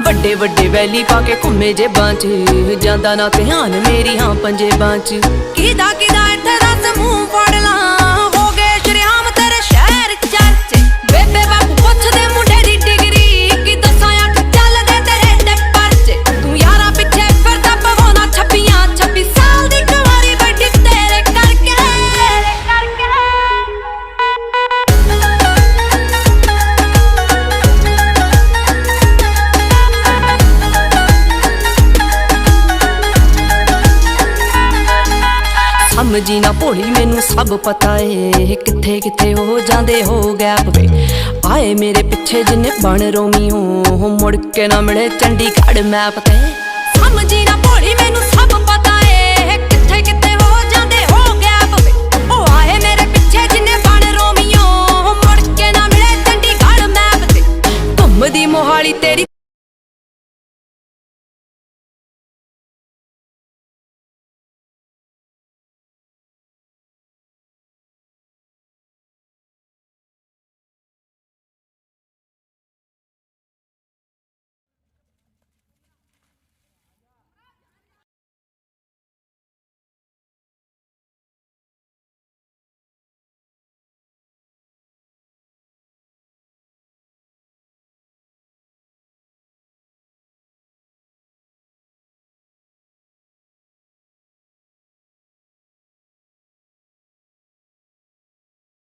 ਵੱਡੇ ਵੱਡੇ ਵੈਲੀ ਪਾ ਕੇ ਘੁੰਮੇ ਜੇਬਾਂ 'ਚ ਜਾਂਦਾ ਨਾ ਧਿਆਨ ਮੇਰੀ ਹਾਂ ਪੰਜੇਬਾਂ 'ਚ ਕਿਦਾ ਕਿਦਾ ਇੱਥੇ ਦੱਸ ਮੂੰਹ ਫੜ ਲਾਂ ਹੋ ਗਏ ਸ਼ਰਿਆਮ ਤੇਰੇ ਸ਼ਹਿਰ ਚਰਚੇ ਬੇਬੇ ਬਾਪੂ ਪੁੱਛਦੇ ਮੁੰਡੇ ਦੀ ਡਿਗਰੀ ਕਿ ਦੱਸਾਂ ਅੱਖ ਚੱਲਦੇ ਤੇਰੇ ਤੇ ਪਰਚੇ ਤੂੰ ਯਾਰਾਂ ਪਿੱਛੇ ਫਿਰਦਾ ਪਵਾਉਣਾ 26 ਸਾਲ ਦੀ ਕੁਆਰੀ ਵੱਡੀ ਤੇਰੇ ਕਰਕੇ ਸਮਝੀ ਨਾ ਭੋਲੀ ਮੈਨੂੰ ਸਭ ਪਤਾ ਏ ਕਿੱਥੇ ਕਿੱਥੇ ਹੋ ਜਾਂਦੇ ਹੋ ਗੈਪ ਵੇ ਆਏ ਮੇਰੇ ਪਿੱਛੇ ਜਿੰਨੇ ਬਣ ਰੋਮੀਓ ਮੁੜ ਕੇ ਨਾ ਮਿਲੇ ਚੰਡੀਗੜ੍ਹ ਮੈਪ ਤੇ ਸਮਝੀ ਨਾ ਭੋਲੀ ਮੈਨੂੰ ਸਭ ਪਤਾ ਏ ਕਿੱਥੇ ਕਿੱਥੇ ਹੋ ਜਾਂਦੇ ਹੋ ਗੈਪ ਵੇ ਉਹ ਆਏ ਮੇਰੇ ਪਿੱਛੇ ਜਿੰਨੇ ਬਣ ਰੋਮੀਓ ਮੁੜ ਕੇ ਨਾ ਮਿਲੇ ਚੰਡੀਗੜ੍ਹ ਮੈਪ ਤੇ ਘੁੰਮਦੀ ਮੋਹਾਲੀ ਤੇਰੀ